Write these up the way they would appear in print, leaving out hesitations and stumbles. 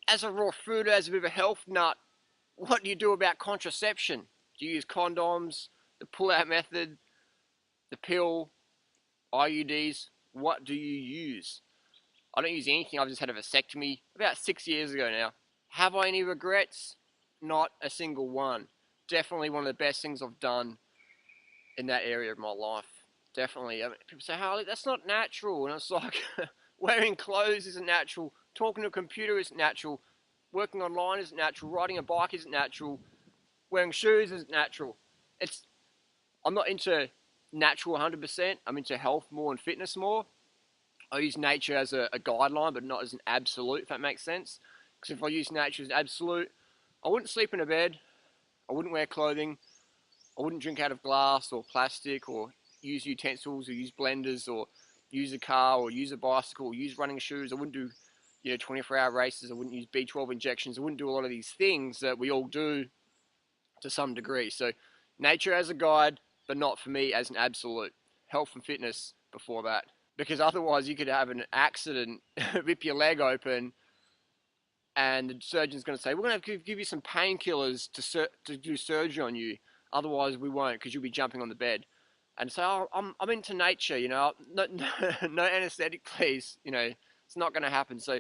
as a raw food, as a bit of a health nut, what do you do about contraception? Do you use condoms, the pull-out method, the pill, IUDs? What do you use? I don't use anything. I've just had a vasectomy about 6 years ago now. Have I any regrets? Not a single one. Definitely one of the best things I've done in that area of my life. Definitely. I mean, people say, Harley, that's not natural. And it's like, wearing clothes isn't natural. Talking to a computer isn't natural. Working online isn't natural. Riding a bike isn't natural. Wearing shoes isn't natural. I'm not into natural 100%. I'm into health more and fitness more. I use nature as a guideline, but not as an absolute, if that makes sense. Because if I use nature as an absolute, I wouldn't sleep in a bed. I wouldn't wear clothing. I wouldn't drink out of glass or plastic or use utensils or use blenders or use a car or use a bicycle or use running shoes. I wouldn't do 24-hour races. I wouldn't use B12 injections. I wouldn't do a lot of these things that we all do to some degree. So nature as a guide, but not for me as an absolute. Health and fitness before that. Because otherwise you could have an accident, rip your leg open, and the surgeon's going to say, we're going to give you some painkillers to do surgery on you. Otherwise we won't, because you'll be jumping on the bed. And so I'm into nature, no anesthetic, please. It's not going to happen. So,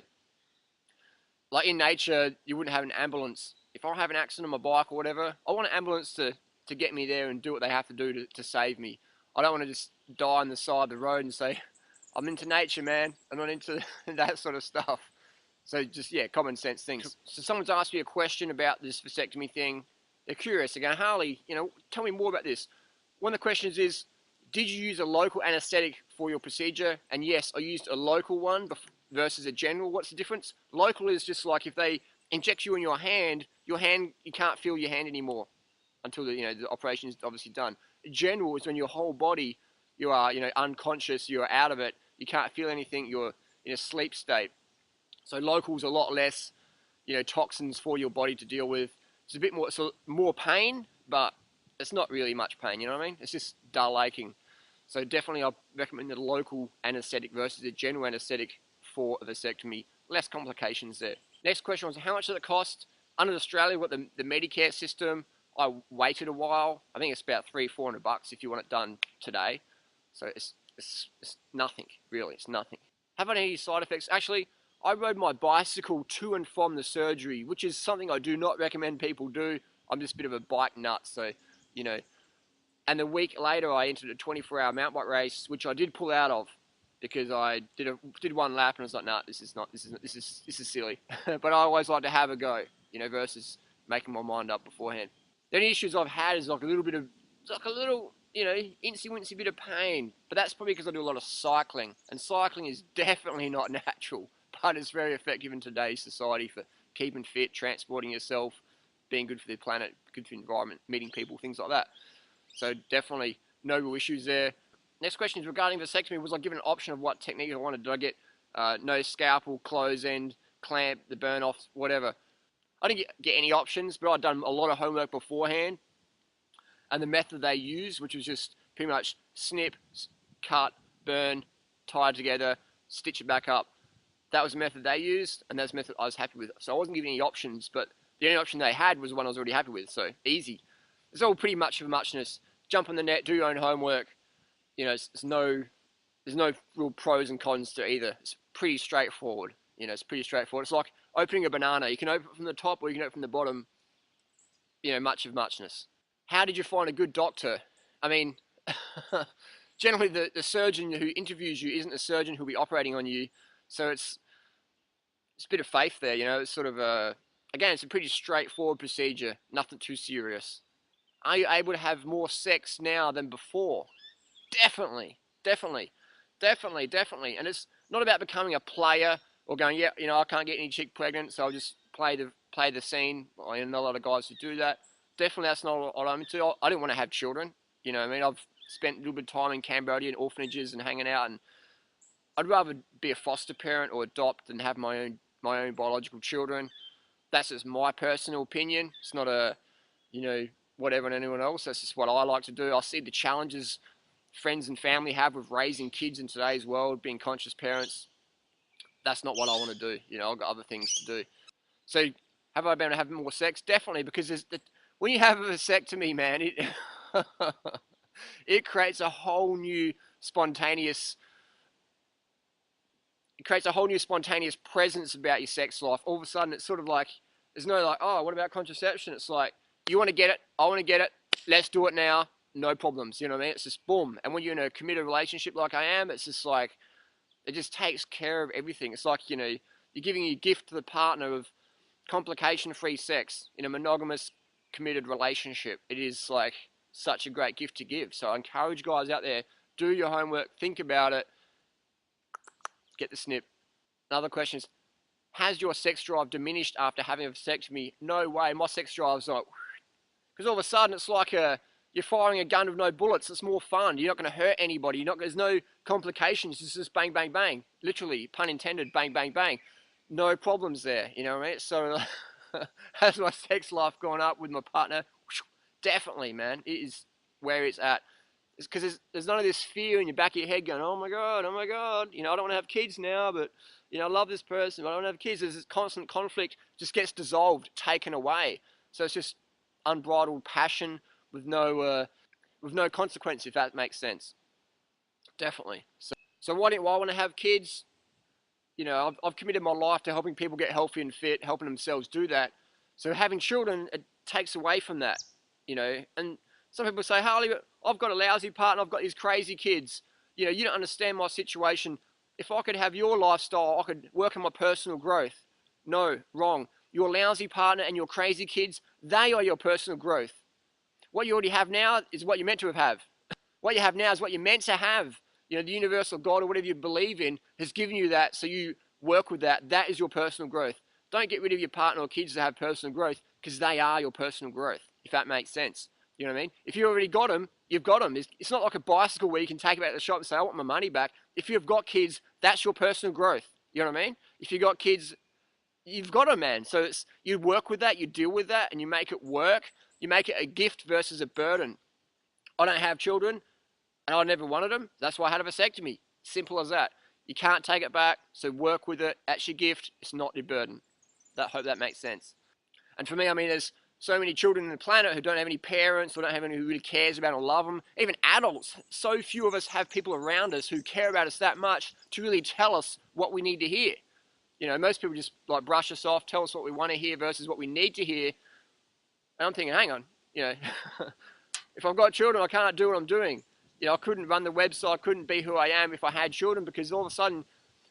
like in nature, you wouldn't have an ambulance. If I have an accident on my bike or whatever, I want an ambulance to get me there and do what they have to do to save me. I don't want to just die on the side of the road and say, I'm into nature, man. I'm not into that sort of stuff. So just, common sense things. So someone's asked me a question about this vasectomy thing. They're curious. They're going, Harley, tell me more about this. One of the questions is, did you use a local anesthetic for your procedure? And yes, I used a local one versus a general. What's the difference? Local is just like if they inject you in your hand, you can't feel your hand anymore until the operation is obviously done. General is when your whole body, you are unconscious, you're out of it, you can't feel anything, you're in a sleep state. So local's a lot less toxins for your body to deal with. It's a bit more pain, but it's not really much pain, you know what I mean? It's just dull aching. So definitely I recommend the local anesthetic versus a general anesthetic for a vasectomy. Less complications there. Next question was, how much does it cost? Under Australia, we've got the Medicare system. I waited a while. I think it's about $300-400 if you want it done today. So it's nothing, really. It's nothing. Have I had any side effects? Actually, I rode my bicycle to and from the surgery, which is something I do not recommend people do. I'm just a bit of a bike nut, so, And a week later, I entered a 24-hour mountain bike race, which I did pull out of because I did one lap and I was like, nah, this is silly. But I always like to have a go, versus making my mind up beforehand. The only issues I've had is like a little, incy-wincy bit of pain. But that's probably because I do a lot of cycling. And cycling is definitely not natural, but it's very effective in today's society for keeping fit, transporting yourself, being good for the planet, good for the environment, meeting people, things like that. So definitely no real issues there. Next question is regarding vasectomy. Was I given an option of what technique I wanted? Did I get no scalpel, close end, clamp, the burn off, whatever? I didn't get any options, but I'd done a lot of homework beforehand. And the method they used, which was just pretty much snip, cut, burn, tie it together, stitch it back up. That was the method they used, and that's the method I was happy with. So I wasn't given any options, but the only option they had was the one I was already happy with, so easy. It's all pretty much of a muchness. Jump on the net, do your own homework. There's no real pros and cons to either. It's pretty straightforward. It's pretty straightforward. It's like opening a banana. You can open it from the top or you can open it from the bottom. Much of muchness. How did you find a good doctor? I mean, generally the surgeon who interviews you isn't the surgeon who'll be operating on you. So it's a bit of faith there, It's sort of again, it's a pretty straightforward procedure. Nothing too serious. Are you able to have more sex now than before? Definitely. And it's not about becoming a player or going, I can't get any chick pregnant, so I'll just play the scene. I know a lot of guys who do that. Definitely that's not what I'm into. I didn't want to have children. I've spent a little bit of time in Cambodia and orphanages and hanging out, and I'd rather be a foster parent or adopt than have my own biological children. That's just my personal opinion. It's not whatever on anyone else. That's just what I like to do. I see the challenges friends and family have with raising kids in today's world, being conscious parents. That's not what I want to do. I've got other things to do. So have I been able to have more sex? Definitely, because when you have a vasectomy, man, it creates a whole new spontaneous it creates a whole new spontaneous presence about your sex life. All of a sudden, it's sort of like there's no like, oh, what about contraception? It's like you want to get it, I want to get it, let's do it now, no problems. You know what I mean? It's just boom. And when you're in a committed relationship like I am, it's just like it just takes care of everything. It's like you're giving a gift to the partner of complication-free sex in a monogamous, committed relationship. It is like such a great gift to give. So I encourage guys out there, do your homework, think about it, get the snip. Another question is, has your sex drive diminished after having a vasectomy? No way. My sex drive's like, because all of a sudden it's like you're firing a gun with no bullets. It's more fun. You're not going to hurt anybody. There's no complications. It's just bang, bang, bang. Literally, pun intended, bang, bang, bang. No problems there. You know what I mean? So has my sex life gone up with my partner? Definitely, man. It is where it's at. It's because there's none of this fear in your back of your head going, oh my God, oh my God. I don't want to have kids now, but, I love this person, but I don't want to have kids. There's this constant conflict just gets dissolved, taken away. So it's just unbridled passion with no consequence, if that makes sense. Definitely. So why do I want to have kids? I've committed my life to helping people get healthy and fit, helping themselves do that. So having children, it takes away from that, And some people say, Harley, I've got a lousy partner, I've got these crazy kids. You don't understand my situation. If I could have your lifestyle, I could work on my personal growth. No, wrong. Your lousy partner and your crazy kids, they are your personal growth. What you already have now is what you're meant to have. What you have now is what you're meant to have. The universal God or whatever you believe in has given you that, so you work with that. That is your personal growth. Don't get rid of your partner or kids to have personal growth, because they are your personal growth, if that makes sense. You know what I mean? If you already got them, you've got them. It's not like a bicycle where you can take it back to the shop and say, I want my money back. If you've got kids, that's your personal growth. You know what I mean? If you've got kids, you've got them, man. So you work with that, you deal with that, and you make it work. You make it a gift versus a burden. I don't have children, and I never wanted them. That's why I had a vasectomy. Simple as that. You can't take it back, so work with it. That's your gift. It's not your burden. Hope that makes sense. And for me, there's so many children on the planet who don't have any parents or don't have anyone who really cares about or love them. Even adults, so few of us have people around us who care about us that much to really tell us what we need to hear. Most people just like brush us off, tell us what we want to hear versus what we need to hear. And I'm thinking, hang on, if I've got children, I can't do what I'm doing. I couldn't run the website, I couldn't be who I am if I had children, because all of a sudden,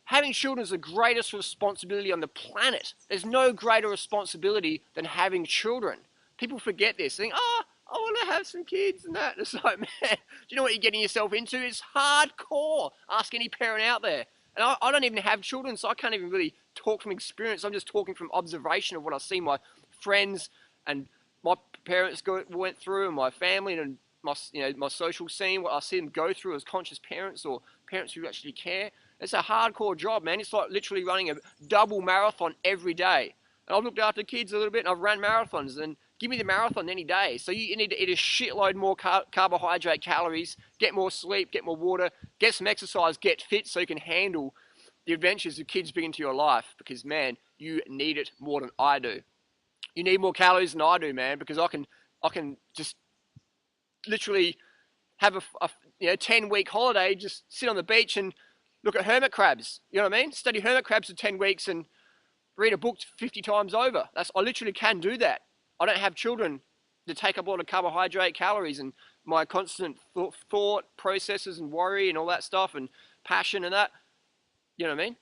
having children is the greatest responsibility on the planet. There's no greater responsibility than having children. People forget this. They think, I want to have some kids and that. It's like, man, do you know what you're getting yourself into? It's hardcore. Ask any parent out there. And I don't even have children, so I can't even really talk from experience. I'm just talking from observation of what I see my friends and my parents went through, and my family and my social scene, what I see them go through as conscious parents or parents who actually care. It's a hardcore job, man. It's like literally running a double marathon every day. And I've looked after kids a little bit, and I've ran marathons, and give me the marathon any day. So you need to eat a shitload more carbohydrate calories, get more sleep, get more water, get some exercise, get fit so you can handle the adventures of kids bring into your life. Because, man, you need it more than I do. You need more calories than I do, man, because I can just literally have a 10-week holiday, just sit on the beach and look at hermit crabs. You know what I mean? Study hermit crabs for 10 weeks and read a book 50 times over. I literally can do that. I don't have children to take up a lot of carbohydrate calories, and my constant thought processes and worry and all that stuff and passion and that. You know what I mean?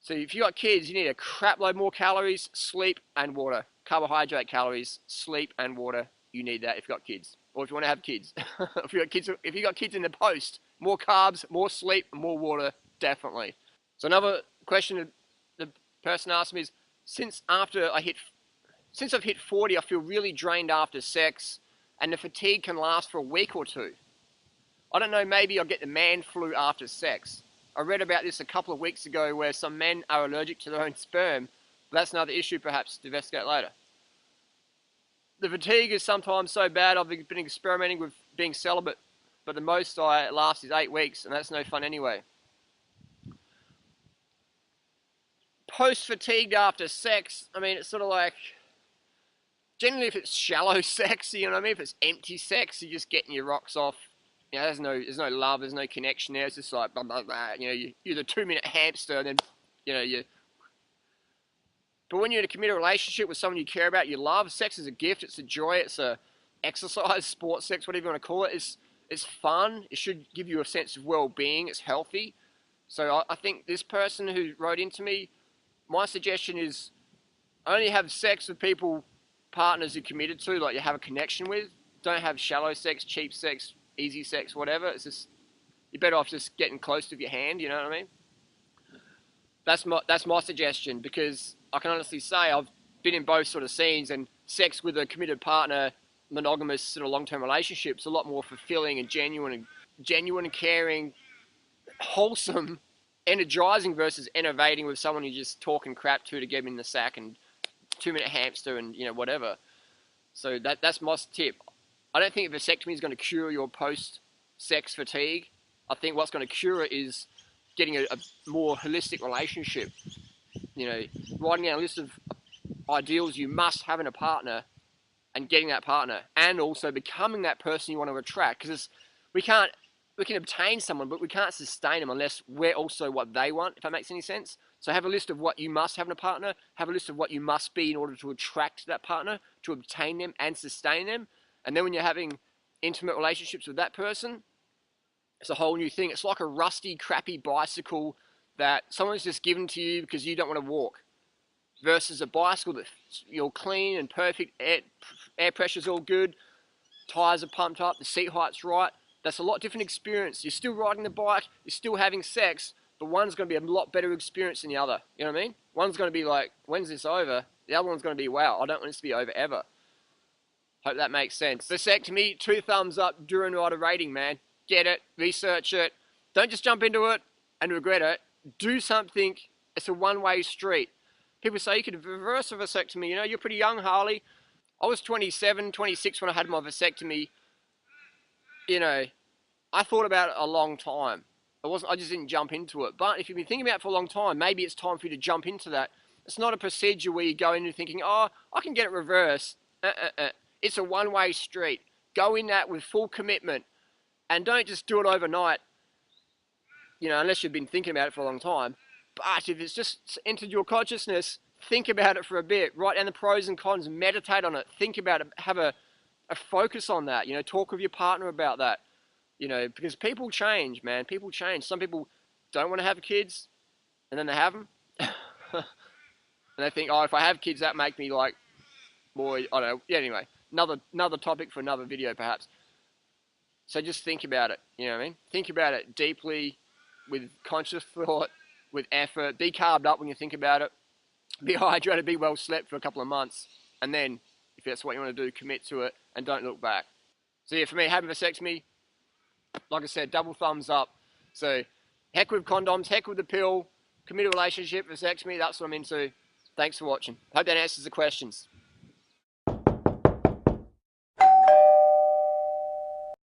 So if you got kids, you need a crap load more calories, sleep and water. Carbohydrate calories, sleep and water. You need that if you got kids, or if you want to have kids. If you got kids in the post, more carbs, more sleep, more water, definitely. So another question the person asked me is, since I've hit 40, I feel really drained after sex, and the fatigue can last for a week or two. I don't know, maybe I'll get the man flu after sex. I read about this a couple of weeks ago where some men are allergic to their own sperm, but that's another issue perhaps to investigate later. The fatigue is sometimes so bad I've been experimenting with being celibate, but the most I last is 8 weeks, and that's no fun anyway. post-fatigued after sex, I mean, it's sort of like, generally if it's shallow sex, you know what I mean? If it's empty sex, you're just getting your rocks off. You know, there's no love, there's no connection there. It's just like, blah, blah, blah. You know, you're the 2-minute hamster, and then, you know, but when you're in a committed relationship with someone you care about, you love, sex is a gift, it's a joy, it's a exercise, sports sex, whatever you want to call it. It's fun. It should give you a sense of well-being. It's healthy. So I think this person who wrote into me, my suggestion is only have sex with people, partners you're committed to, like you have a connection with. Don't have shallow sex, cheap sex, easy sex, whatever. It's just, you're better off just getting close to your hand, you know what I mean? That's my suggestion, because I can honestly say I've been in both sort of scenes, and sex with a committed partner, monogamous sort of long-term relationships, a lot more fulfilling and genuine and caring, wholesome, energizing versus enervating with someone you're just talking crap to get them in the sack and 2-minute hamster and, you know, whatever. So that's my tip. I don't think a vasectomy is going to cure your post-sex fatigue. I think what's going to cure it is getting a more holistic relationship. You know, writing down a list of ideals you must have in a partner, and getting that partner, and also becoming that person you want to attract. Because we can obtain someone, but we can't sustain them unless we're also what they want, if that makes any sense. So have a list of what you must have in a partner, have a list of what you must be in order to attract that partner, to obtain them and sustain them. And then when you're having intimate relationships with that person, it's a whole new thing. It's like a rusty, crappy bicycle that someone's just given to you because you don't want to walk, versus a bicycle that you're clean and perfect, air pressure's all good, tires are pumped up, the seat height's right. That's a lot different experience. You're still riding the bike, you're still having sex, but one's going to be a lot better experience than the other. You know what I mean? One's going to be like, when's this over? The other one's going to be, wow, I don't want this to be over ever. Hope that makes sense. Vasectomy, 2 thumbs up, Durian rider rating, man. Get it, research it. Don't just jump into it and regret it. Do something. It's a one-way street. People say you could reverse a vasectomy. You know, you're pretty young, Harley. I was 27, 26 when I had my vasectomy. You know, I thought about it a long time. I just didn't jump into it. But if you've been thinking about it for a long time, maybe it's time for you to jump into that. It's not a procedure where you go into thinking, oh, I can get it reversed. It's a one-way street. Go in that with full commitment. And don't just do it overnight, you know, unless you've been thinking about it for a long time. But if it's just entered your consciousness, think about it for a bit. Write down the pros and cons, meditate on it, think about it, have a focus on that. You know, talk with your partner about that. You know, because people change, man. People change. Some people don't want to have kids, and then they have them. And they think, oh, if I have kids, that make me like more, I don't know. Yeah, anyway, another topic for another video, perhaps. So just think about it, you know what I mean? Think about it deeply, with conscious thought, with effort. Be carved up when you think about it. Be hydrated, be well slept for a couple of months. And then, if that's what you want to do, commit to it and don't look back. So yeah, for me, having a vasectomy, like I said, double thumbs up. So heck with condoms, heck with the pill, committed relationship, vasectomy, that's what I'm into. Thanks for watching. Hope that answers the questions.